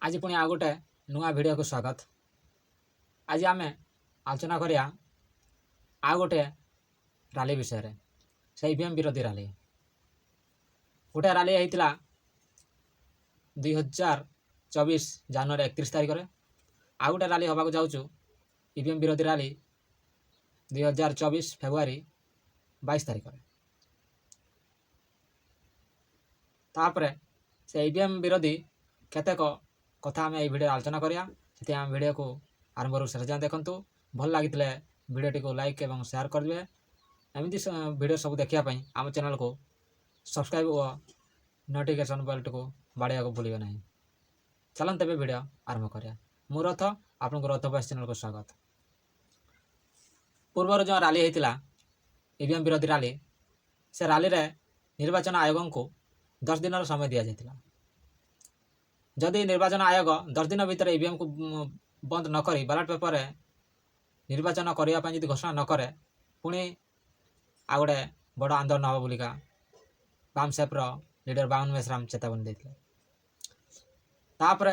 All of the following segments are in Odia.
आज पुणी आ गोटे नुआ वीडियो को स्वागत। आज आम आलोचना करिया आ गोटे रैली विषय से ईवीएम विरोधी रैली। गोटे रैली होता 2024 जनवरी 31 तारिख में। आ गोटे रैली होगा जाऊँ ईवीएम विरोधी रैली 2024 फेब्रुआरी 22 तारिख में। तापर से ईवीएम विरोधी केतेक कथा आम वीडियो आलोचना करिया। से आम वीडियो को आरंभ शेष जाए देखूँ। भल लगी वीडियो को लाइक और शेयर करदे। एमती वीडियो सब देखापी आम चैनल को सब्सक्राइब और नोटिफिकेशन बेल को बाड़िया को भूलिए ना। चलन तेज वीडियो आरंभ करिया। मु रथ आपन रथ बॉयज चैनल को स्वागत। पूर्व जो रैली होता ईवीएम विरोधी रैली, से रैली रे निर्वाचन आयोग को 10 दिन समय दि जाता। जदि निर्वाचन आयोग 10 दिन भितर ईवीएम को बंद न करी बैलेट पेपर निर्वाचन करने घोषणा न करे पुणी आ गोटे बड़ आंदोलन हम बोलिका बामसेफ्र लीडर बावन मेश्राम चेतावनी देते। तापर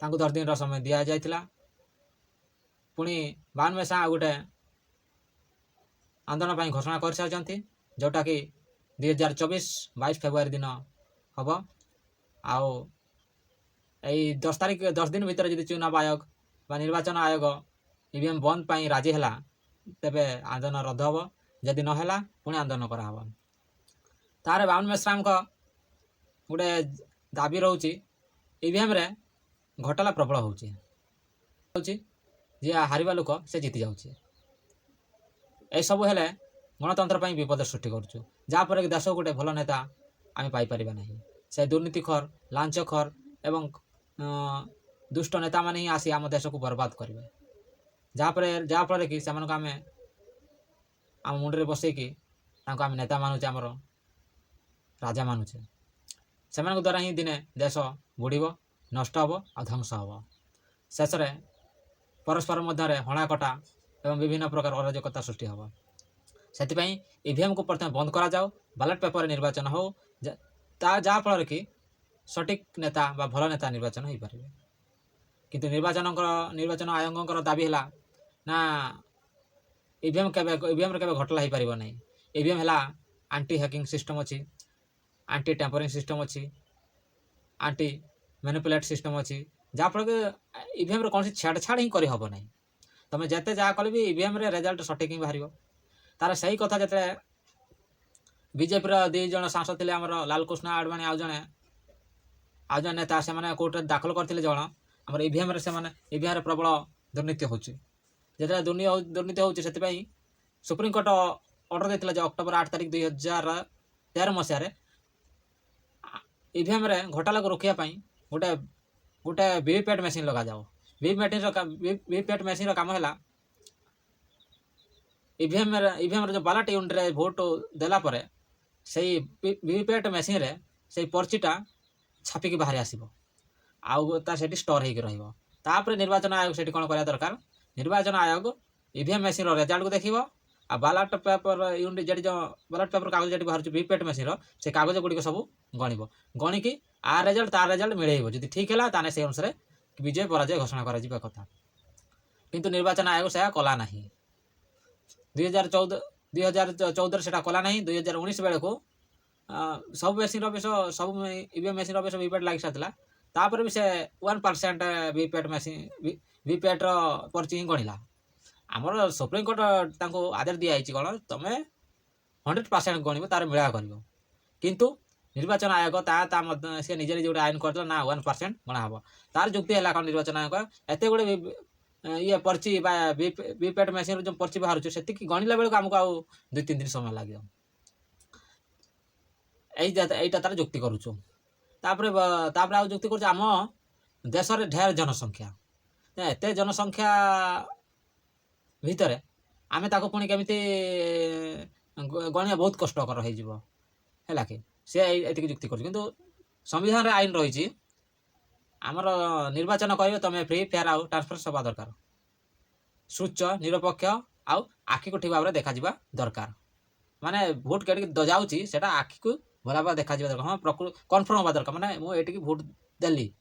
10 दिन समय दि जाता। पुणी बावन मेश्राम आ गोटे आंदोलन घोषणा कर सारी, जोटा कि 2024 22 फेब्रुआरी दिन हम। आउ 10 दिन भीतर यदि चुनाव आयोग बा निर्वाचन आयोग ईवीएम बंद पाई राजी है तेबे आंदोलन रद्द हम। जदि नहला पुणी आंदोलन कराहब। तार बावन मेश्राम गोटे दाबी रोचे ईवीएम रे घोटाला प्रबल होची हारिबा लोक से जीति जाउची। ए सब हेले गणतंत्र पाई विपद सृष्टि करूँ, जहाँपर कि देश गोटे भल नेता आम पाइपर नहीं। से दुर्नीतिखोर लांचखोर एवं दुष्ट नेता माने ही आसी आम देश को बर्बाद करेंगे। जहाँफल कि से आम मुंडे बसैकी आम नेता मानुचे, आमर राजा मानुचे। से द्वारा ही दिने देश बुड़ब, नष्ट हम और ध्वंस हम। शेष में परस्पर मध्य हणाकटा एवं विभिन्न प्रकार अराजकता सृष्टि हम। से ईवीएम को प्रथम बंद करा जाओ, बैलेट पेपर निर्वाचन हो, जहाँफल कि सठिक नेता बा भल नेता निर्वाचन हो पारे। किंतु निर्वाचन आयोग दाबी है ना ईवीएम केबे घोटाला हो पार नहीं। ईवीएम है आंटी हैकिंग सिस्टम अच्छी, आंटी टेम्परिंग सिस्टम अच्छी, आंटी मैनिपुलेट सिस्टम अच्छी, जहाँफल कि ईवीएम कौन छेड़छाड़ ही करहब ना। तुम जिते जहाँ कले भी ईवीएम रिजल्ट सठिक ही बाहर। तार सही कथा जिते बीजेपी 2 जन सांसद थे आमर लालकृष्ण आडवाणी आउ जन नेता से कोर्टे दाखल करते जन आम ईवीएम ईवीएम प्रबल दुर्नीति होची। जिते दुर्नीति होची से सुप्रीम कोर्ट ऑर्डर देता अक्टोबर 8 तारिख 2013 मसीह ईवीएम घोटाला को रोकने गोटे गोटे वीवीपैट मेसीन लगा जाओ। वीवीपैट मेसीन काम है ईवीएम जो बैलेट यूनिट रे भोट देला परे से वीवीपैट मेसीन रे से पर्चीटा छापिकी बाहर आसो आउटा से स्टोर होकर रहा। निर्वाचन आयोग से कौन करा दरकार, निर्वाचन आयोग ईवीएम मेसीन रिजल्ट को देखो आ बैलेट पेपर यूनिट जी जो बैलेट पेपर कागज जी बाहर वीवीपैट मेसीन से कागज गुड़िक सब गणिब, गणिकी आ रिजल्ट तार रिजल्ट मिलेब। जब ठीक है ताने से अनुसार विजय पराजय घोषणा करा कथा। किंतु निर्वाचन आयोग से कला ना। 2014 से कला ना। 2019 बेले को सब मेसीन सब ईवीएम मेसीन वीवीपैट लग सारा। तापर भी से 1% वीवीपैट मेसीन वीवीपैट पर्ची ही गणिला। आमर सुप्रीम कोर्ट आदेश दिखाई कौन तुम 100% गणिब तार मिला कर। किंतु निर्वाचन आयोग से निजे निजे गोटे आईन कर ना 1% गणा हम। तार जुक्ति है कौन निर्वाचन आयोग एत गुड़े ये पर्ची वीवीपैट मेसीन जो पर्ची बाहर से गणिला बेलू आमको आ 2-3 दिन समय लगे। यहीटा तार जुक्ति करुचु। तापर आ जुक्ति कर आम देश में ढेर जनसंख्या, एत जनसंख्या भितर आम ताको पुणी केमिति गणिया बहुत कष्टकर है कि सी ये जुक्ति कर। किंतु संविधान रे आईन रही आमर निर्वाचन करेंगे तुम फ्री फेयर आउ ट्रांसपेरेंट हवा दरकार, स्वच्छ निरपेक्ष आउ आखि को ठीक भाव में देखा दरकार। माने भोट के दजाऊँगी से आखि को भला भाव देखा दरकार। हाँ कन्फर्म हवा दरकार, माने मुझे भोट देली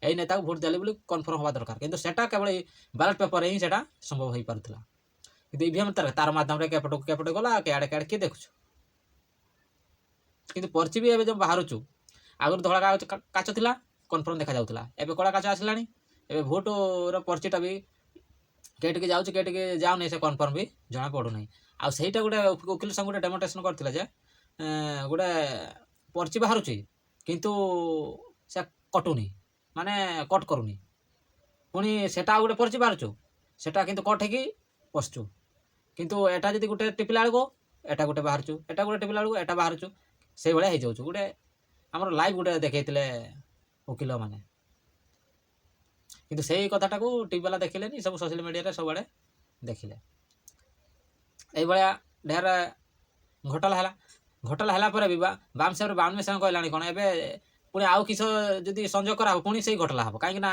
এই নেতাকে ভোট দেଲେ ବୋଲି কনফর্ম হওয়া দরকার, কিন্তু সেটা কেবল ব্যালট পেপরে ହିଁ সেটা সম্ভব হয়েপাରୁଥିଲା। কিন্তু ইভিএম তার মাধ্যমରେ କେପଟକୁ କେପଟେ ଗଲା, କେଆଡ଼େ କେଆଡ଼େ କିଏ ଦେଖୁଛୁ। କିନ୍ତୁ ପର୍ଚି ବି ଏବେ ଯେଉଁ ବାହାରୁଛୁ, ଆଗରୁ ଧଳା କାଚ ଥିଲା, କନଫର୍ମ ଦେଖାଯାଉଥିଲା, ଏବେ କଳା କାଚ ଆସିଲାଣି। ଏବେ ଭୋଟର ପର୍ଚିଟା ବି କେଟିକି ଯାଉଛି କେଟିକି ଯାଉନି, ସେ କନଫର୍ମ ବି ଜଣା ପଡ଼ୁନାହିଁ। ଆଉ ସେଇଟା ଗୋଟେ ଓକିଲ ସଂଘ ଗୋଟେ ଡେମୋନ୍ଷ୍ଟ୍ରେସନ୍ କରିଥିଲା ଯେ ଗୋଟେ ପର୍ଚି ବାହାରୁଛି କିନ୍ତୁ ସେ କଟୁନି, ମାନେ କଟ୍ କରୁନି, ପୁଣି ସେଟା ଆଉ ଗୋଟେ ପର୍ଚି ବାହାରୁଛୁ, ସେଟା କିନ୍ତୁ କଟ୍ ହେଇକି ପଶୁଛୁ। କିନ୍ତୁ ଏଟା ଯଦି ଗୋଟେ ଟିପିଲା ବେଳକୁ ଏଟା ଗୋଟେ ବାହାରୁଛୁ, ଏଟା ଗୋଟେ ଟିପିଲା ବେଳକୁ ଏଟା ବାହାରୁଛୁ, ସେଇଭଳିଆ ହେଇଯାଉଛି। ଗୋଟେ ଆମର ଲାଇଭ୍ ଗୋଟେ ଦେଖେଇଥିଲେ ଓକିଲମାନେ, କିନ୍ତୁ ସେଇ କଥାଟାକୁ ଟିଭି ବାଲା ଦେଖିଲେନି, ସବୁ ସୋସିଆଲ ମିଡ଼ିଆରେ ସବୁଆଡ଼େ ଦେଖିଲେ। এইଭଳିଆ ଢେର ଘୋଟାଲା ହେଲା। ଘୋଟାଲା ହେଲା ପରେ ବି ବାମସାହେବ ବାମସାହେବ କହିଲାଣି କ'ଣ, ଏବେ ପୁଣି ଆଉ କିଛି ଯଦି ସଂଯୋଗ କରାହବ ପୁଣି ସେଇ ଘୋଟାଲା ହେବ। କାହିଁକିନା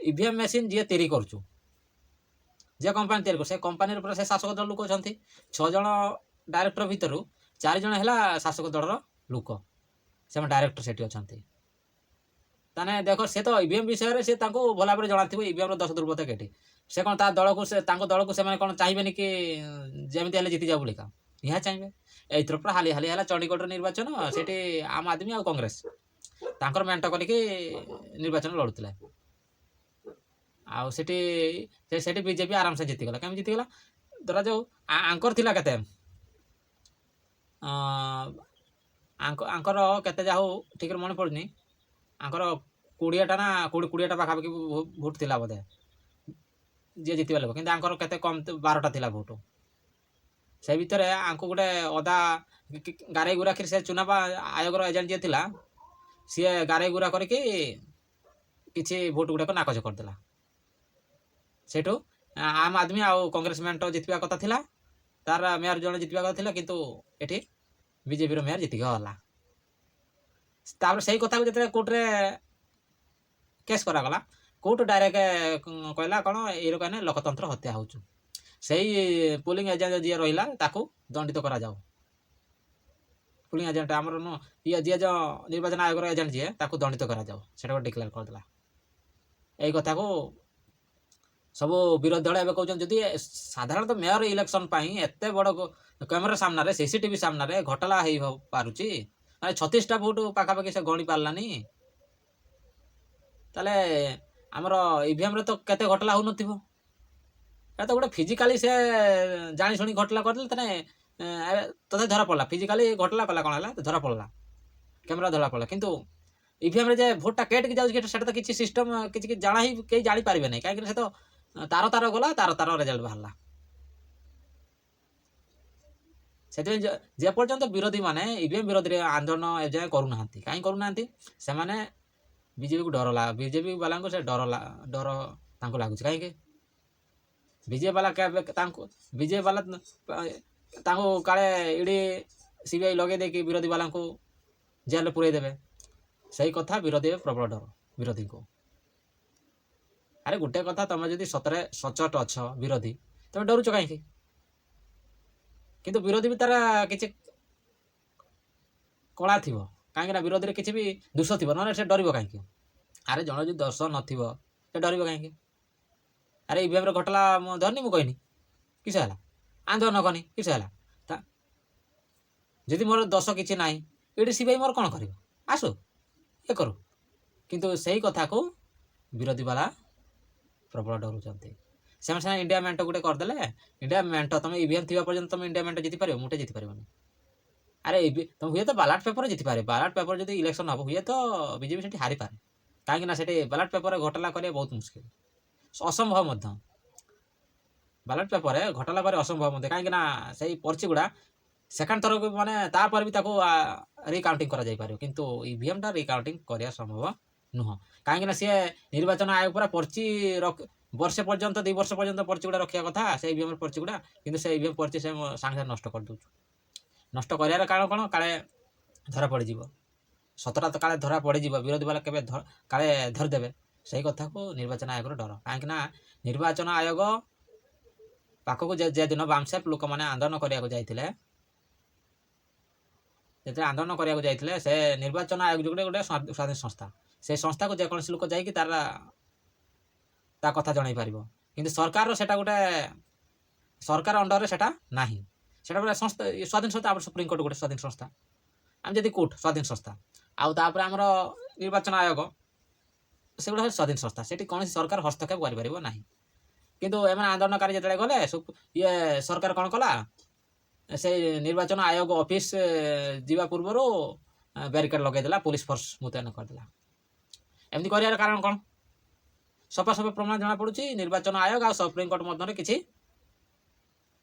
ଇଭିଏମ୍ ମେସିନ୍ ଯିଏ ତିଆରି କରୁଛୁ, যে কোম্পানি ତିଆରି କରୁଛି, ସେ କମ୍ପାନୀର ଉପରେ ସେ ଶାସକ ଦଳ ଲୋକ ଅଛନ୍ତି। 6 ଜଣ ଡାଇରେକ୍ଟର ଭିତରୁ 4 ଜଣ ହେଲା ଶାସକ ଦଳର ଲୋକ, ସେମାନେ ଡାଇରେକ୍ଟର ସେଠି ଅଛନ୍ତି। ତାହେଲେ ଦେଖ, ସେ ତ ଇଭିଏମ୍ ବିଷୟରେ ସେ ତାଙ୍କୁ ଭଲ ଭାବରେ ଜଣାଥିବ ଇଭିଏମ୍ର ଦୋଷ ଦୁର୍ବଳତା କେଠି। ସେ କ'ଣ ତା ଦଳକୁ ତାଙ୍କ ଦଳକୁ ସେମାନେ କ'ଣ ଚାହିଁବେନି କି ଯେମିତି ହେଲେ ଜିତିଯାଉ ବୋଲିକା, ନିହାତି ଚାହିଁବେ। ଏଇଥର ପୁରା ହାଲି ହେଲା ଚଣ୍ଡିଗଡ଼ର ନିର୍ବାଚନ, ସେଠି ଆମ ଆଦମୀ ଆଉ କଂଗ୍ରେସ ତାଙ୍କର ମେଣ୍ଟ କରିକି ନିର୍ବାଚନ ଲଢ଼ୁଥିଲେ। ଆଉ ସେଠି ବିଜେପି ଆରାମସେ ଜିତିଗଲା। କେମିତି ଜିତିଗଲା? ଧରାଯାଉ ଆଙ୍କର ଥିଲା କେତେ, ଆଙ୍କର କେତେ ଯାହା ହଉ ଠିକ୍ରେ ମନେ ପଡ଼ୁନି, ଆଙ୍କର 20ଟା ନା 20ଟା ପାଖାପାଖି ଭୋଟ୍ ଥିଲା ବୋଧେ ଯିଏ ଜିତିବା ଲୋକ, କିନ୍ତୁ ଆଙ୍କର କେତେ କମ୍ 12ଟା ଥିଲା ଭୋଟ୍। ସେ ଭିତରେ ଆଙ୍କୁ ଗୋଟେ ଅଧା ଗାରେଇ ଗୁରାକିରି ସେ ଚୁନାବ ଆୟୋଗର ଏଜେଣ୍ଟ ଯିଏ ଥିଲା, ସିଏ ଗାରେଇ ଗୁରା କରିକି କିଛି ଭୋଟ୍ ଗୁଡ଼ାକ ନାକଚ କରିଦେଲା। ସେଇଠୁ ଆମ ଆଦମୀ ଆଉ କଂଗ୍ରେସ ମେଣ୍ଟ ଜିତିବା କଥା ଥିଲା, ତାର ମେୟର ଜଣେ ଜିତିବା କଥା ଥିଲା, କିନ୍ତୁ ଏଠି ବିଜେପିର ମେୟର ଜିତିକି ଗଲା। ତାପରେ ସେଇ କଥାକୁ ଯେତେବେଳେ କୋର୍ଟରେ କେସ୍ କରାଗଲା, କୋର୍ଟ ଡାଇରେକ୍ଟ କହିଲା କ'ଣ, ଏଇ ରକମ ଲୋକତନ୍ତ୍ର ହତ୍ୟା ହେଉଛୁ, ସେଇ ପୋଲିଂ ଏଜେଣ୍ଟ ଯିଏ ରହିଲା ତାକୁ ଦଣ୍ଡିତ କରାଯାଉ। ପୋଲିଂ ଏଜେଣ୍ଟ ଆମର ଯିଏ ଯେଉଁ ନିର୍ବାଚନ ଆୟୋଗର ଏଜେଣ୍ଟ ଯିଏ, ତାକୁ ଦଣ୍ଡିତ କରାଯାଉ, ସେଟା ଗୋଟେ ଡିକ୍ଲେୟାର କରିଦେଲା। ଏଇ କଥାକୁ ସବୁ ବିରୋଧୀ ଦଳ ଏବେ କହୁଛନ୍ତି, ଯଦି ସାଧାରଣତଃ ମେୟର ଇଲେକ୍ସନ ପାଇଁ ଏତେ ବଡ଼ କ୍ୟାମେରା ସାମ୍ନାରେ, ସିସିଟିଭି ସାମ୍ନାରେ ଘୋଟାଲା ହେଇପାରୁଛି, ମାନେ 36ଟା ଭୋଟ୍ ପାଖାପାଖି ସେ ଗଣି ପାରିଲାନି, ତାହେଲେ ଆମର ଇଭିଏମ୍ରେ ତ କେତେ ଘୋଟାଲା ହେଉନଥିବ। এটা তো ଗୋଟେ ଫିଜିକାଲି ସେ ଜାଣିଶୁଣି ଘଟଲା କରିଦେଲେ, ତାହେଲେ ତଥାପି ଧରା ପଡ଼ିଲା। ଫିଜିକାଲି ଘଟଲା କଲା କ'ଣ ହେଲା, ଧରା ପଡ଼ିଲା, କ୍ୟାମେରା ଧରା ପଡ଼ିଲା। କିନ୍ତୁ ଇଭିଏମ୍ରେ ଯେ ଭୋଟ୍ଟା କେଟିକି ଯାଉଛି, ସେଟା ତ କିଛି ସିଷ୍ଟମ୍ କିଛି ଜାଣା ହିଁ କେହି ଜାଣିପାରିବେ ନାହିଁ, କାହିଁକିନା ସେ ତ ତାର ଗଲା, ତାର ରେଜଲ୍ଟ ବାହାରିଲା। ସେଥିପାଇଁ ଯେପର୍ଯ୍ୟନ୍ତ ବିରୋଧୀମାନେ ଇଭିଏମ୍ ବିରୋଧୀରେ ଆନ୍ଦୋଳନ ଏଯାଏଁ କରୁନାହାନ୍ତି, କାହିଁ କରୁନାହାନ୍ତି, ସେମାନେ ବିଜେପିକୁ ବିଜେପି ବାଲାଙ୍କୁ ସେ ଡର ତାଙ୍କୁ ଲାଗୁଛି। କାହିଁକି ବିଜେପି ବାଲା ତାଙ୍କୁ କାଳେ ଇଡି ସିବିଆଇ ଲଗେଇ ଦେଇକି ବିରୋଧୀ ବାଲାଙ୍କୁ ଜେଲରେ ପୁରେଇ ଦେବେ, ସେଇ କଥା ବିରୋଧୀ ପ୍ରବଳ ଡର ବିରୋଧୀଙ୍କୁ। ଆରେ ଗୋଟେ କଥା, ତମେ ଯଦି ସତରେ ସଚୋଟ ଅଛ ବିରୋଧୀ, ତମେ ଡରୁଛ କାହିଁକି? କିନ୍ତୁ ବିରୋଧୀ ବି ତାର କିଛି କଳା ଥିବ, କାହିଁକିନା ବିରୋଧୀରେ କିଛି ବି ଦୋଷ ଥିବ, ନହେଲେ ସେ ଡରିବ କାହିଁକି? ଆରେ ଜଣେ ଯଦି ଦୋଷ ନଥିବ ସେ ଡରିବ କାହିଁକି? ଆରେ ଇଭିଏମ୍ରେ ଘଟଲା ମୁଁ ଧରନି, ମୁଁ କହିନି କିସ ହେଲା, ଆନ୍ଦୋଳନ କନି କିସ ହେଲା, ଯଦି ମୋର ଦୋଷ କିଛି ନାହିଁ, ଇଡି ସିବିଆଇ ମୋର କ'ଣ କରିବ, ଆସୁ ଇଏ କରୁ। କିନ୍ତୁ ସେଇ କଥାକୁ ବିରୋଧୀ ବାଲା ପ୍ରବଳ ଡରୁଛନ୍ତି। ସେମାନେ ଇଣ୍ଡିଆ ମେଣ୍ଟ ଗୋଟେ କରିଦେଲେ, ଇଣ୍ଡିଆ ମେଣ୍ଟ ତମେ ଇଭିଏମ୍ ଥିବା ପର୍ଯ୍ୟନ୍ତ ତମେ ଇଣ୍ଡିଆ ମେଣ୍ଟ ଜିତିପାରିବ, ମୁଟେ ଜିତିପାରିବନି। ଆରେ ତମେ ହୁଏତ ବାଲାଟ ପେପରରେ ଜିତିପାରେ, ବାଲାଟ ପେପର ଯଦି ଇଲେକ୍ସନ ହେବ, ହୁଏତ ବିଜେପି ସେଠି ହାରିପାରେ, କାହିଁକିନା ସେଠି ବାଲାଟ ପେପରରେ ଘୋଟାଲା କରିବା ବହୁତ ମୁସ୍କିଲ, ଅସମ୍ଭବ ମଧ୍ୟ। ବାଲାଟ ପେପରରେ ଘୋଟାଲା କରିବା ଅସମ୍ଭବ ମଧ୍ୟ, କାହିଁକିନା ସେଇ ପର୍ଚି ଗୁଡ଼ା ସେକେଣ୍ଡ ଥରକୁ ମାନେ ତାପରେ ବି ତାକୁ ରିକାଉଣ୍ଟିଂ କରାଯାଇପାରିବ, କିନ୍ତୁ ଇଭିଏମ୍ଟା ରିକାଉଣ୍ଟିଂ କରିବା ସମ୍ଭବ ନୁହଁ। କାହିଁକିନା ସିଏ ନିର୍ବାଚନ ଆୟୋଗ ପୁରା ପର୍ଚି ବର୍ଷେ ପର୍ଯ୍ୟନ୍ତ 2 ବର୍ଷ ପର୍ଯ୍ୟନ୍ତ ପର୍ଚି ଗୁଡ଼ା ରଖିବା କଥା, ସେ ଇଭିଏମ୍ର ପର୍ଚି ଗୁଡ଼ା, କିନ୍ତୁ ସେ ଇଭିଏମ୍ ପର୍ଚି ସେ ସାଙ୍ଗେ ସାଙ୍ଗେ ନଷ୍ଟ କରିଦେଉଛୁ। ନଷ୍ଟ କରିବାର କାରଣ କ'ଣ, କାଳେ ଧରା ପଡ଼ିଯିବ, ସତଟା ତ କାଳେ ଧରା ପଡ଼ିଯିବ, ବିରୋଧୀ ବାଲା କେବେ କାଳେ ଧରିଦେବେ, ସେଇ କଥାକୁ ନିର୍ବାଚନ ଆୟୋଗର ଡର। କାହିଁକିନା ନିର୍ବାଚନ ଆୟୋଗ ପାଖକୁ ଯେଦିନ ବାମସାହେବ ଲୋକମାନେ ଆନ୍ଦୋଳନ କରିବାକୁ ଯାଇଥିଲେ, ଯେତେବେଳେ ଆନ୍ଦୋଳନ କରିବାକୁ ଯାଇଥିଲେ, ସେ ନିର୍ବାଚନ ଆୟୋଗ ଗୋଟେ ସ୍ୱାଧୀନ ସଂସ୍ଥା, ସେ ସଂସ୍ଥାକୁ ଯେକୌଣସି ଲୋକ ଯାଇକି ତା କଥା ଜଣାଇ ପାରିବ। କିନ୍ତୁ ସରକାରର ସେଟା ଗୋଟେ ସରକାର ଅଣ୍ଡରରେ ସେଟା ନାହିଁ। ସେଟା ଗୋଟେ ସଂସ୍ଥା ସ୍ୱାଧୀନ ସଂସ୍ଥା। ଆମର ସୁପ୍ରିମକୋର୍ଟ ଗୋଟେ ସ୍ୱାଧୀନ ସଂସ୍ଥା, ଆମେ ଯଦି କୋର୍ଟ ସ୍ୱାଧୀନ ସଂସ୍ଥା। ଆଉ ତାପରେ ଆମର ନିର୍ବାଚନ ଆୟୋଗ ସେଗୁଡ଼ା ସ୍ୱାଧୀନ ସଂସ୍ଥା, ସେଠି କୌଣସି ସରକାର ହସ୍ତକ୍ଷେପ କରିପାରିବ ନାହିଁ। କିନ୍ତୁ ଏମାନେ ଆନ୍ଦୋଳନକାରୀ ଯେତେବେଳେ ଗଲେ ଇଏ ସରକାର କ'ଣ କଲା, ସେ ନିର୍ବାଚନ ଆୟୋଗ ଅଫିସ ଯିବା ପୂର୍ବରୁ ବ୍ୟାରିକେଡ୍ ଲଗାଇଦେଲା, ପୁଲିସ ଫୋର୍ସ ମୁତୟନ କରିଦେଲା। ଏମିତି କରିବାର କାରଣ କ'ଣ? ସଫା ପ୍ରମାଣ ଜଣାପଡ଼ୁଛି ନିର୍ବାଚନ ଆୟୋଗ ଆଉ ସୁପ୍ରିମକୋର୍ଟ ମଧ୍ୟରେ କିଛି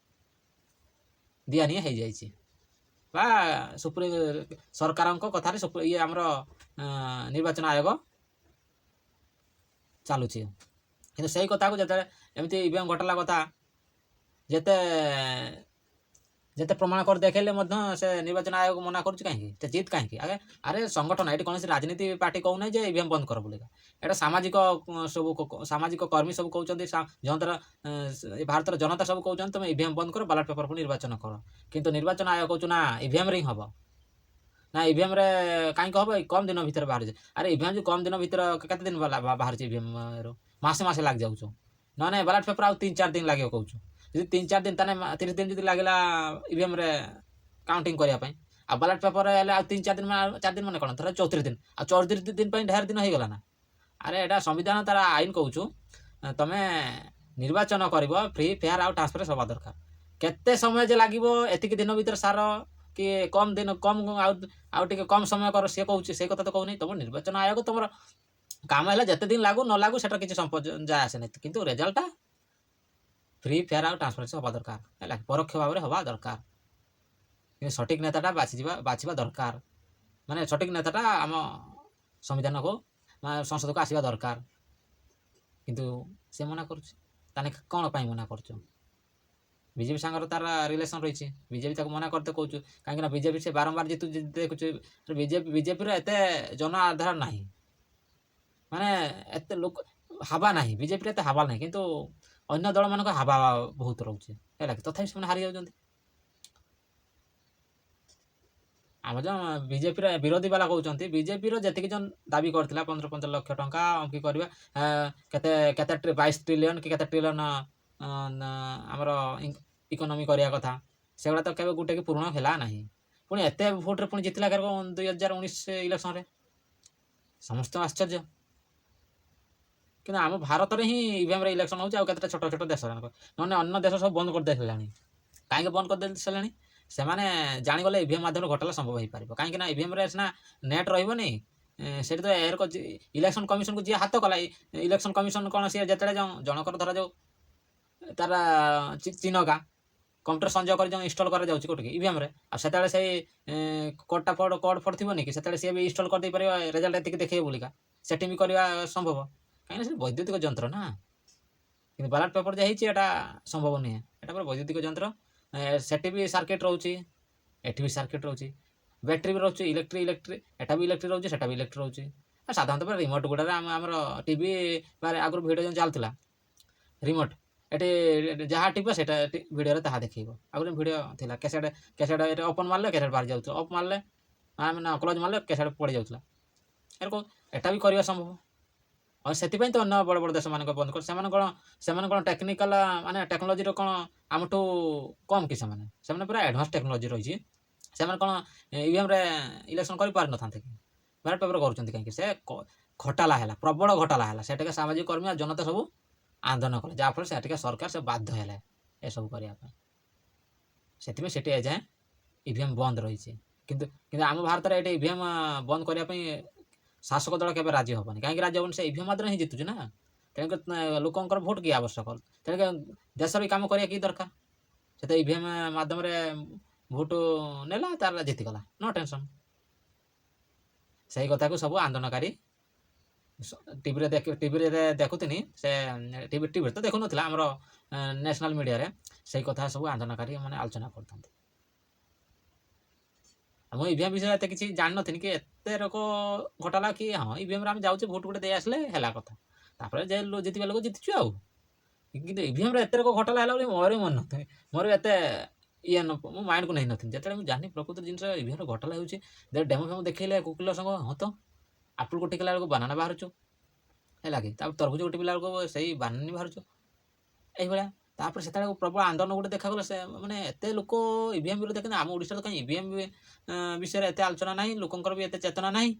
ଦିଆନିଆ ହେଇଯାଇଛି, ବା ସରକାରଙ୍କ କଥାରେ ଇଏ ଆମର ନିର୍ବାଚନ ଆୟୋଗ ଚାଲୁଛି। କିନ୍ତୁ ସେଇ କଥାକୁ ଯେତେବେଳେ ଏମିତି ଇଭିଏମ୍ ଘୋଟାଲା କଥା ଯେତେ ପ୍ରମାଣ କରି ଦେଖେଇଲେ ମଧ୍ୟ ସେ ନିର୍ବାଚନ ଆୟୋଗ ମନା କରୁଛି କାହିଁକି? ସେ ଜିତ୍ କାହିଁକି? ଆରେ ସଂଗଠନ, ଏଠି କୌଣସି ରାଜନୀତି ପାର୍ଟି କହୁନାହିଁ ଯେ ଇଭିଏମ୍ ବନ୍ଦ କର ବୋଲିକା। ଏଇଟା ସାମାଜିକ କର୍ମୀ ସବୁ କହୁଛନ୍ତି, ଭାରତର ଜନତା ସବୁ କହୁଛନ୍ତି ତୁମେ ଇଭିଏମ୍ ବନ୍ଦ କର, ବାଲଟ ପେପରକୁ ନିର୍ବାଚନ କର। କିନ୍ତୁ ନିର୍ବାଚନ ଆୟୋଗ କହୁଛୁ ନା ଇଭିଏମ୍ରେ ହିଁ ହେବ। ନା ଇଭିଏମ୍ରେ କାହିଁକି ହେବ? କମ୍ ଦିନ ଭିତରେ ବାହାରୁଛି। ଆରେ ଇଭିଏମ୍ ଯେଉଁ କମ୍ ଦିନ ଭିତରେ କେତେ ଦିନ ବାହାରୁଛି? ଇଭିଏମ୍ରୁ ମାସେ ଲାଗିଯାଉଛୁ। ନହେଲେ ବାଲଟ ପେପର ଆଉ 3-4 ଦିନ ଲାଗିବ କହୁଛୁ। ଯଦି 3-4 ଦିନ, ତାହେଲେ 30 ଦିନ ଯଦି ଲାଗିଲା ଇଭିଏମ୍ରେ କାଉଣ୍ଟିଂ କରିବା ପାଇଁ, ଆଉ ବାଲଟ ପେପର ହେଲେ ଆଉ 3-4 ଦିନ, 4 ଦିନ ମାନେ କ'ଣ, ଧର 34 ଦିନ, ଆଉ 34 ଦିନ ପାଇଁ ଢେର ଦିନ ହେଇଗଲା ନା। ଆରେ ଏଇଟା ସମ୍ବିଧାନ ତାର ଆଇନ କହୁଛୁ ତମେ ନିର୍ବାଚନ କରିବ ଫ୍ରି, ଫେୟାର ଆଉ ଟ୍ରାନ୍ସପାରେନ୍ସ ହେବା ଦରକାର। କେତେ ସମୟ ଯେ ଲାଗିବ ଏତିକି ଦିନ ଭିତରେ ସାର, କି କମ୍ ଦିନ ଆଉ ଟିକେ କମ୍ ସମୟ କର, ସିଏ କହୁଛି। ସେଇ କଥା ତ କହୁନି। ତମ ନିର୍ବାଚନ ଆୟୋଗ ତମର କାମ ହେଲା ଯେତେ ଦିନ ଲାଗୁ ନ ଲାଗୁ ସେଟା କିଛି ଯାଏ ଆସେ ନାହିଁ, କିନ୍ତୁ ରେଜଲ୍ଟଟା ଫ୍ରି, ଫେୟାର ଆଉ ଟ୍ରାନ୍ସପାରେନ୍ସି ହେବା ଦରକାର ହେଲା, ପରୋକ୍ଷ ଭାବରେ ହେବା ଦରକାର। କିନ୍ତୁ ସଠିକ୍ ନେତାଟା ବାଛିବା ଦରକାର। ମାନେ ସଠିକ୍ ନେତାଟା ଆମ ସମ୍ବିଧାନକୁ ସଂସଦକୁ ଆସିବା ଦରକାର। କିନ୍ତୁ ସେ ମନା କରୁଛି। ତାହେଲେ କ'ଣ ପାଇଁ ମନା କରୁଛୁ? ବିଜେପି ସାଙ୍ଗରେ ତାର ରିଲେସନ୍ ରହିଛି, ବିଜେପି ତାକୁ ମନା କରିତେ କହୁଛୁ। କାହିଁକିନା ବିଜେପି ସେ ବାରମ୍ବାର ଦେଖୁଛୁ, ବିଜେପିର ଏତେ ଜନ ଆଧାର ନାହିଁ, ମାନେ ଏତେ ଲୋକ ହାବା ନାହିଁ। ବିଜେପିରେ ଏତେ ହାବା ନାହିଁ, କିନ୍ତୁ ଅନ୍ୟ ଦଳମାନଙ୍କ ହାବା ବହୁତ ରହୁଛି ହେଲା କି, ତଥାପି ସେମାନେ ହାରି ଯାଉଛନ୍ତି। ଆମର ଯେଉଁ ବିଜେପିର ବିରୋଧୀ ବାଲା କହୁଛନ୍ତି, ବିଜେପିର ଯେତିକି ଜଣ ଦାବି କରିଥିଲା 15 ଲକ୍ଷ ଟଙ୍କା ଅଙ୍କି କରିବା, କେତେ 22 ଟ୍ରିଲିୟନ୍ କି କେତେ ଟ୍ରିଲିୟନ୍ ଆମର ଇକୋନୋମି କରିବା କଥା, ସେଗୁଡ଼ା ତ କେବେ ଗୋଟେ କି ପୂରଣ ହେଲା ନାହିଁ। ପୁଣି ଏତେ ଭୋଟ୍ରେ ପୁଣି ଜିତିଲା 2019 ଇଲେକ୍ସନ୍ରେ, ସମସ୍ତଙ୍କୁ ଆଶ୍ଚର୍ଯ୍ୟ। କିନ୍ତୁ ଆମ ଭାରତରେ ହିଁ ଇଭିଏମ୍ରେ ଇଲେକ୍ସନ୍ ହେଉଛି, ଆଉ କେତେଟା ଛୋଟ ଛୋଟ ଦେଶରେ, ନହେଲେ ଅନ୍ୟ ଦେଶ ସବୁ ବନ୍ଦ କରିଦେଇସାରିଲାଣି। କାହିଁକି ବନ୍ଦ କରିଦେଇସାରିଲାଣି? ସେମାନେ ଜାଣିଗଲେ ଇଭିଏମ୍ ମାଧ୍ୟମରେ ଘୋଟାଲା ସମ୍ଭବ ହେଇପାରିବ। କାହିଁକିନା ଇଭିଏମ୍ରେ ସିନା ନେଟ୍ ରହିବନି, ସେଠି ତ ଇଲେକ୍ସନ୍ କମିଶନକୁ ଯିଏ ହାତ କଲା, ଇଲେକ୍ସନ୍ କମିଶନ କ'ଣ, ସିଏ ଯେତେବେଳେ ଜଣଙ୍କର ଧରାଯାଉ ତାର ଚିହ୍ନକା କମ୍ପ୍ୟୁଟର ସଂଯୋଗ କରି ଯେଉଁ ଇନଷ୍ଟଲ୍ କରାଯାଉଛି କୋଉଠିକି ଇଭିଏମ୍ରେ, ଆଉ ସେତେବେଳେ ସେଇ କୋଡ଼୍ ଫୋଡ଼ ଥିବନି କି, ସେତେବେଳେ ସିଏ ବି ଇନଷ୍ଟଲ୍ କରିଦେଇପାରିବ, ରେଜଲ୍ଟ ଏତିକି ଦେଖେଇବ ବୋଲିକା। ସେଠି ବି କରିବା ସମ୍ଭବ, କାହିଁକିନା ସେ ବୈଦ୍ୟୁତିକ ଯନ୍ତ୍ର ନା। କିନ୍ତୁ ବାଲାଟ ପେପର ଯେ ହେଇଛି ଏଟା ସମ୍ଭବ ନୁହେଁ, ଏଟା ପୁରା ବୈଦ୍ୟୁତିକ ଯନ୍ତ୍ର। ସେଠି ବି ସାର୍କିଟ୍ ରହୁଛି, ଏଠି ବି ସାର୍କିଟ୍ ରହୁଛି, ବ୍ୟାଟେରୀ ବି ରହୁଛି, ଇଲେକ୍ଟ୍ରିକ୍, ଏଟା ବି ଇଲେକ୍ଟ୍ରିକ୍ ରହୁଛି, ସେଟା ବି ଇଲେକ୍ଟ୍ରିକ୍ ରହୁଛି। ସାଧାରଣତଃ ରିମୋଟ୍ ଗୁଡ଼ାରେ ଆମର ଟିଭି ବା ଆଗରୁ ଭିଡ଼ିଓ ଯେଉଁ ଚାଲୁଥିଲା, ରିମୋଟ୍ ଏଠି ଯାହା ଟିପ ସେଟା ଭିଡ଼ିଓରେ ତାହା ଦେଖେଇବ। ଆଗରୁ ଭିଡ଼ିଓ ଥିଲା, କ୍ୟାସେଟ୍ ଏଠି ଓପନ୍ ମାରିଲେ କ୍ୟାସେଟ୍ ବାହାରି ଯାଉଥିଲା, ଅଫ୍ ମାରିଲେ କ୍ଲୋଜ୍ ମାରିଲେ କ୍ୟାସେଟ୍ ପଡ଼ି ଯାଉଥିଲା। ଏରକମ ଏଟା ବି କରିବା ସମ୍ଭବ। ଆଉ ସେଥିପାଇଁ ତ ଅନ୍ୟ ବଡ଼ ବଡ଼ ଦେଶମାନଙ୍କ ବନ୍ଦ କର। ସେମାନେ କ'ଣ ଟେକ୍ନିକାଲ, ମାନେ ଟେକ୍ନୋଲୋଜିର କ'ଣ ଆମଠୁ କମ୍ କି? ସେମାନେ ପୁରା ଆଡ଼ଭାନ୍ସ ଟେକ୍ନୋଲୋଜି ରହିଛି। ସେମାନେ କ'ଣ ଇଭିଏମ୍ରେ ଇଲେକ୍ସନ୍ କରିପାରିନଥାନ୍ତେ କି? ବାଲଟ ପେପର କରୁଛନ୍ତି କାହିଁକି? ସେ ଘୋଟାଲା ହେଲା, ପ୍ରବଳ ଘୋଟାଲା ହେଲା। ସେଠିକା ସାମାଜିକ କର୍ମୀ ଆଉ ଜନତା ସବୁ ଆନ୍ଦୋଳନ କଲେ, ଯାହାଫଳରେ ସେଠିକା ସରକାର ସେ ବାଧ୍ୟ ହେଲେ ଏସବୁ କରିବା ପାଇଁ। ସେଥିପାଇଁ ସେଠି ଏଯାଏଁ ଇଭିଏମ୍ ବନ୍ଦ ରହିଛି। କିନ୍ତୁ ଆମ ଭାରତରେ ଏଠି ଇଭିଏମ୍ ବନ୍ଦ କରିବା ପାଇଁ ଶାସକ ଦଳ କେବେ ରାଜି ହେବନି। କାହିଁକି ରାଜି ହେବନି? ସେ ଇଭିଏମ୍ ମାଧ୍ୟମରେ ହିଁ ଜିତୁଛି ନା। ତେଣୁକରି ଲୋକଙ୍କର ଭୋଟ୍ କିଏ ଆବଶ୍ୟକ? ତେଣୁକରି ଦେଶର ବି କାମ କରିବା କି ଦରକାର? ସେ ତ ଇଭିଏମ୍ ମାଧ୍ୟମରେ ଭୋଟ୍ ନେଲା, ତାର ଜିତିଗଲା, ନୋ ଟେନସନ୍। ସେଇ କଥାକୁ ସବୁ ଆନ୍ଦୋଳନକାରୀ ଟିଭିରେ ଦେଖୁଥିଲି, ସେ ଟିଭିରେ ତ ଦେଖୁନଥିଲା, ଆମର ନ୍ୟାସନାଲ୍ ମିଡ଼ିଆରେ ସେଇ କଥା ସବୁ ଆନ୍ଦୋଳନକାରୀ ମାନେ ଆଲୋଚନା କରୁଥାନ୍ତି। ମୁଁ ଇଭିଏମ୍ ବିଷୟରେ ଏତେ କିଛି ଜାଣିନଥିଲି, କି ଏତେ ଲୋକ ଘୋଟାଲା କି ହଁ ଇଭିଏମ୍ରେ ଆମେ ଯାଉଛେ ଭୋଟ୍ ଗୋଟେ ଦେଇ ଆସିଲେ ହେଲା କଥା, ତାପରେ ଯେ ଜିତିବା ଲୋକ ଜିତିଛୁ ଆଉ। କିନ୍ତୁ ଇଭିଏମ୍ରେ ଏତେ ଲୋକ ଘୋଟାଲା ହେଲା ବୋଲି ମୋର ବି ମନେ ନଥାଏ, ମୋର ବି ଏତେ ମୁଁ ମାଇଣ୍ଡକୁ ନେଇନଥିଲି। ଯେତେବେଳେ ମୁଁ ଜାଣିନି ପ୍ରକୃତ ଜିନିଷ ଇଭିଏମ୍ରେ ଘୋଟାଲା ହେଉଛି, ଡେମୋ ଫେମୋ ଦେଖେଇଲେ କୁକିଲ ସଂଘ, ହଁ ତ ଆପୁଲ୍ ଗୋଟେ କିଲା ବେଳକୁ ବାନାନା ବାହାରୁଛୁ ହେଲା କି, ତାପରେ ତରଭୁଜ ଗୋଟେ ପିଲା ବେଳକୁ ସେଇ ବାନାନା ବାହାରୁଛୁ ଏଇଭଳିଆ। ତାପରେ ସେତେବେଳେ ପ୍ରବଳ ଆନ୍ଦୋଳନ ଗୋଟେ ଦେଖାଗଲା, ସେ ମାନେ ଏତେ ଲୋକ ଇଭିଏମ୍ ବିରୋଧ ଦେଖନ୍ତି। ଆମ ଓଡ଼ିଶାରେ କାହିଁ ଇଭିଏମ୍ ବିଷୟରେ ଏତେ ଆଲୋଚନା ନାହିଁ, ଲୋକଙ୍କର ବି ଏତେ ଚେତନା ନାହିଁ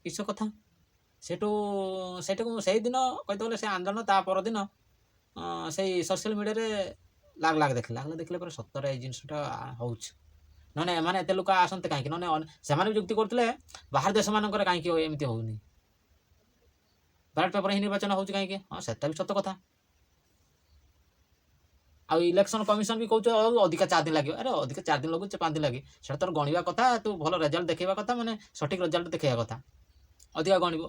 କିସ କଥା। ସେଠୁ ସେଇଦିନ କହିତେ ଗଲେ ସେ ଆନ୍ଦୋଳନ ତା ପରଦିନ ସେଇ ସୋସିଆଲ ମିଡ଼ିଆରେ ଲାଗ ଦେଖିଲେ ପରେ ସତରେ ଏଇ ଜିନିଷଟା ହେଉଛି। ନହେଲେ ଏମାନେ ଏତେ ଲୋକ ଆସନ୍ତେ କାହିଁକି, ନହେଲେ ସେମାନେ ବି ଯୁକ୍ତି କରୁଥିଲେ ବାହାର ଦେଶମାନଙ୍କରେ କାହିଁକି ଏମିତି ହେଉନି, ବ୍ୟାଲଟ୍ ପେପର ହିଁ ନିର୍ବାଚନ ହେଉଛି କାହିଁକି। ହଁ ସେଟା ବି ସତ କଥା। ଆଉ ଇଲେକ୍ସନ କମିଶନ ବି କହୁଛ ଅଧିକା 4 ଦିନ ଲାଗିବ। ଆରେ ଅଧିକା 4 ଦିନ ଲାଗୁଛି 5 ଦିନ ଲାଗେ, ସେଟା ତୋର ଗଣିବା କଥା, ତୁ ଭଲ ରେଜଲ୍ଟ ଦେଖେଇବା କଥା, ମାନେ ସଠିକ୍ ରେଜଲ୍ଟ ଦେଖେଇବା କଥା। ଅଧିକା ଗଣିବ,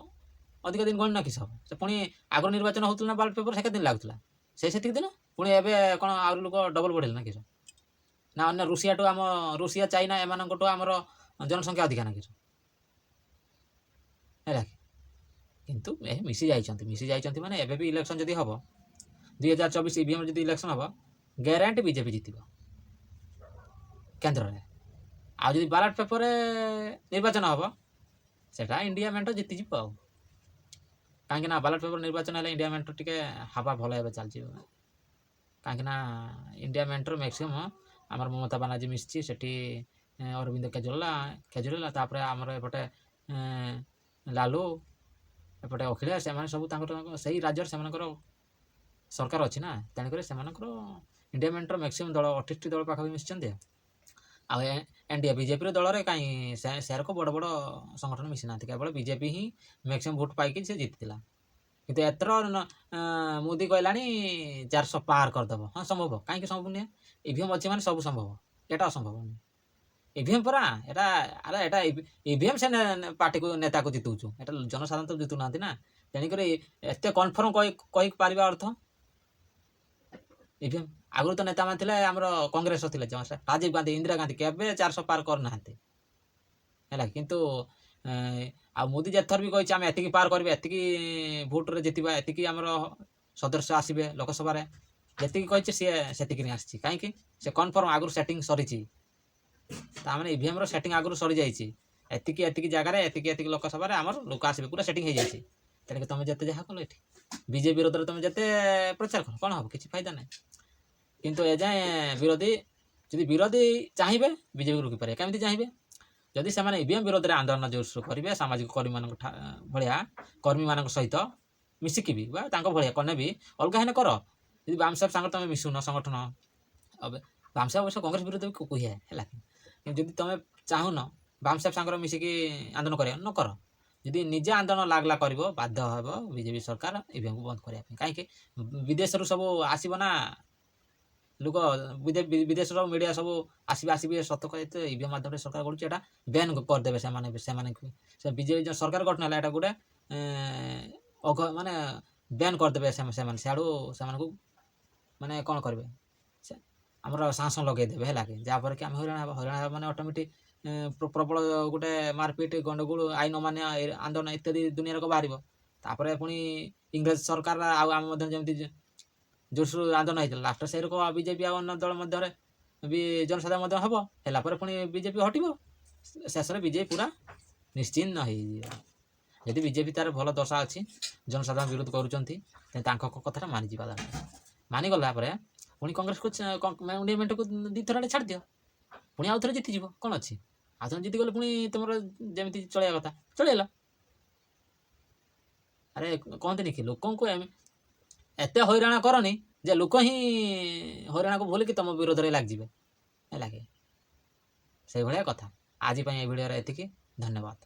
ଅଧିକା ଦିନ ଗଣିନା କିସ ହେବ। ସେ ପୁଣି ଆଗରୁ ନିର୍ବାଚନ ହେଉଥିଲା ନା ବ୍ୟାଲଟ୍ ପେପର, ସେ କେତେ ଦିନ ଲାଗୁଥିଲା ସେତିକି ଦିନ, ପୁଣି ଏବେ କ'ଣ ଆହୁରି ଲୋକ ଡବଲ ବଢ଼ିଲେ ନା କିସ, ନା ଅନ୍ୟ ରୁଷିଆ ଚାଇନା ଏମାନଙ୍କଠୁ ଆମର ଜନସଂଖ୍ୟା ଅଧିକା ନା କିସ ହେଲା। କିନ୍ତୁ ମିଶି ଯାଇଛନ୍ତି ମାନେ ଏବେ ବି ଇଲେକ୍ସନ ଯଦି ହେବ 2024 ଇଭିଏମ୍ ଯଦି ଇଲେକ୍ସନ ହେବ, ଗ୍ୟାରେଣ୍ଟି ବିଜେପି ଜିତିବ କେନ୍ଦ୍ରରେ। ଆଉ ଯଦି ବ୍ୟାଲଟ୍ ପେପରରେ ନିର୍ବାଚନ ହେବ, ସେଟା ଇଣ୍ଡିଆ ମେଣ୍ଟ ଜିତିଯିବ। ଆଉ କାହିଁକି ନା ବ୍ୟାଲଟ୍ ପେପର ନିର୍ବାଚନ ହେଲେ ଇଣ୍ଡିଆ ମେଣ୍ଟ ଟିକେ ହାବା ଭଲ ଏବେ ଚାଲିଛି। କାହିଁକି ନା ଇଣ୍ଡିଆ ମେଣ୍ଟର ମ୍ୟାକ୍ସିମମ୍ ଆମର ମମତା ବାନାର୍ଜୀ ମିଶିଛି ସେଠି, ଅରବିନ୍ଦ କେଜରିୱାଲ, ତାପରେ ଆମର ଏପଟେ ଲାଲୁ, ଏପଟେ ଅଖିଳେଶ, ସେମାନେ ସବୁ ତାଙ୍କର ସେଇ ରାଜ୍ୟରେ ସେମାନଙ୍କର ସରକାର ଅଛି ନା, ତେଣୁକରି ସେମାନଙ୍କର ଇଣ୍ଡିଆ ମେଣ୍ଟର ମ୍ୟାକ୍ସିମମ୍ ଦଳ 28ଟି ଦଳ ପାଖାପାଖି ମିଶିଛନ୍ତି। ଆଉ ଏନ୍ଡିଏ ବିଜେପିର ଦଳରେ କାହିଁ ସେରକ ବଡ଼ ବଡ଼ ସଂଗଠନ ମିଶି ନାହାନ୍ତି, କେବଳ ବିଜେପି ହିଁ ମ୍ୟାକ୍ସିମମ୍ ଭୋଟ୍ ପାଇକି ସେ ଜିତିଥିଲା। କିନ୍ତୁ ଏଥର ମୋଦି କହିଲାଣି 400 ପାର କରିଦେବ। ହଁ ସମ୍ଭବ, କାହିଁକି ସମ୍ଭବ ନୁହେଁ, ଇଭିଏମ୍ ଅଛି ମାନେ ସବୁ ସମ୍ଭବ, ଏଟା ଅସମ୍ଭବ ନୁହେଁ। ଇଭିଏମ୍ ପରା ଏଟା ଇଭିଏମ୍ ସେ ପାର୍ଟିକୁ ନେତାକୁ ଜିତୁଛୁ, ଏଟା ଜନସାଧାରଣ ତ ଜିତୁନାହାନ୍ତି ନା। ତେଣୁକରି ଏତେ କନଫର୍ମ କହିପାରିବା ଅର୍ଥ ଇଭିଏମ୍। ଆଗରୁ ତ ନେତାମାନେ ଥିଲେ ଆମର କଂଗ୍ରେସ ଥିଲେ, ରାଜୀବ ଗାନ୍ଧୀ, ଇନ୍ଦିରା ଗାନ୍ଧୀ, କେବେ 400 ପାର କରିନାହାନ୍ତି ହେଲା। କିନ୍ତୁ ଆଉ ମୋଦି ଯେଥର ବି କହିଛି ଆମେ ଏତିକି ପାର କରିବେ, ଏତିକି ଭୋଟରେ ଜିତିବା, ଏତିକି ଆମର ସଦସ୍ୟ ଆସିବେ ଲୋକସଭାରେ, ଯେତିକି କହିଛି ସିଏ ସେତିକି ହିଁ ଆସିଛି। କାହିଁକି, ସେ କନଫର୍ମ ଆଗରୁ ସେଟିଂ ସରିଛି, ତାମାନେ ଇଭିଏମ୍ର ସେଟିଂ ଆଗରୁ ସରିଯାଇଛି। ଏତିକି ଜାଗାରେ ଏତିକି ଲୋକସଭାରେ ଆମର ଲୋକ ଆସିବେ, ପୁରା ସେଟିଂ ହେଇଯାଇଛି। ତେଣୁକି ତୁମେ ଯେତେ ଯାହା କଲ ଏଠି ବିଜେପି ବିରୋଧରେ ତୁମେ ଯେତେ ପ୍ରଚାର କର କ'ଣ ହେବ, କିଛି ଫାଇଦା ନାହିଁ। କିନ୍ତୁ ଏଯାଏଁ ଯଦି ବିରୋଧୀ ଚାହିଁବେ ବିଜେପି ରୋକିପାରିବେ। କେମିତି ଚାହିଁବେ, ଯଦି ସେମାନେ ଇଭିଏମ୍ ବିରୋଧରେ ଆନ୍ଦୋଳନ ଜୋରସୋର କରିବେ, ସାମାଜିକ କର୍ମୀମାନଙ୍କ ଭଳିଆ କର୍ମୀମାନଙ୍କ ସହିତ ମିଶିକି ବି, ବା ତାଙ୍କ ଭଳିଆ କନେ ବି ଅଲଗା ହେନେ କର। ଯଦି ବାମସାହେବ ସାଙ୍ଗରେ ତୁମେ ମିଶୁନ ସଂଗଠନ, ବାମସାହେବ ଅବଶ୍ୟ କଂଗ୍ରେସ ବିରୋଧ ବି କୁହେ ହେଲା। ଯଦି ତୁମେ ଚାହୁଁନ ବାମସାହେବ ସାଙ୍ଗରେ ମିଶିକି ଆନ୍ଦୋଳନ କରିବା, ନ କର। ଯଦି ନିଜେ ଆନ୍ଦୋଳନ ଲାଗଲା କରିବ, ବାଧ୍ୟ ହେବ ବିଜେପି ସରକାର ଇଭିଏମ୍କୁ ବନ୍ଦ କରିବା ପାଇଁ। କାହିଁକି, ବିଦେଶରୁ ସବୁ ଆସିବ ନା ଲୋକ, ବିଦେଶର ମିଡ଼ିଆ ସବୁ ଆସିବେ ସତ କହିତେ ଇଭିଏମ୍ ମାଧ୍ୟମରେ ସରକାର କରୁଛି, ଏଟା ବ୍ୟାନ୍ କରିଦେବେ ସେମାନଙ୍କୁ। ସେ ବିଜେପି ଯେଉଁ ସରକାର ଗଠନ ହେଲା, ଏଟା ଗୋଟେ ମାନେ ବ୍ୟାନ୍ କରିଦେବେ ସେମାନେ। ସିଆଡ଼ୁ ସେମାନଙ୍କୁ ମାନେ କ'ଣ କରିବେ, ଆମର ସାଂସନ ଲଗେଇଦେବେ ହେଲା କି, ଯାହାଫଳରେ କି ଆମେ ହଇରାଣ ହେବା ମାନେ ଅଟୋମେଟିକ୍ ପ୍ରବଳ ଗୋଟେ ମାରପିଟ, ଗଣ୍ଡଗୋଳ, ଆଇନ ଅମାନ୍ୟ ଆନ୍ଦୋଳନ ଇତ୍ୟାଦି ଦୁନିଆରେ ବାହାରିବ। ତାପରେ ପୁଣି ଇଂରେଜ ସରକାର ଆଉ ଆମେ ମଧ୍ୟ ଯେମିତି ଜୋରସୋର ଆନ୍ଦୋଳନ ହେଇଥିଲା, ଲାଷ୍ଟ ସେଇରକମ ବିଜେପି ଆଉ ଅନ୍ୟ ଦଳ ମଧ୍ୟରେ ବି ଜନସାଧାରଣ ମଧ୍ୟ ହେବ, ହେଲା ପରେ ପୁଣି ବିଜେପି ହଟିବ, ଶେଷରେ ବିଜେପି ପୁରା ନିଶ୍ଚିହ୍ନ ହେଇଯିବ। ଯଦି ବିଜେପି ତାର ଭଲ ଦଶା ଅଛି, ଜନସାଧାରଣ ବିରୋଧ କରୁଛନ୍ତି, ତାଙ୍କ କଥାଟା ମାନିଯିବା ଦରକାର। ମାନିଗଲା ପରେ ପୁଣି କଂଗ୍ରେସକୁ ଇଣ୍ଡିଆ ମେଣ୍ଟକୁ 2 ଥର ଆଡ଼େ ଛାଡ଼ିଦିଅ, ପୁଣି ଆଉ ଥରେ ଜିତିଯିବ, କ'ଣ ଅଛି। ଆଉ ଥରେ ଜିତିଗଲେ ପୁଣି ତୁମର ଯେମିତି ଚଳେଇବା କଥା ଚଳେଇଲ। ଆରେ କହନ୍ତିନି କି, ଲୋକଙ୍କୁ ଏତେ ହଇରାଣ କରନି ଯେ ଲୋକ ହିଁ ହଇରାଣକୁ ଭୁଲିକି ତୁମ ବିରୋଧରେ ଲାଗିଯିବେ ହେଲା କି, ସେଇଭଳିଆ କଥା। ଆଜି ପାଇଁ ଏ ଭିଡ଼ିଓରେ ଏତିକି, ଧନ୍ୟବାଦ।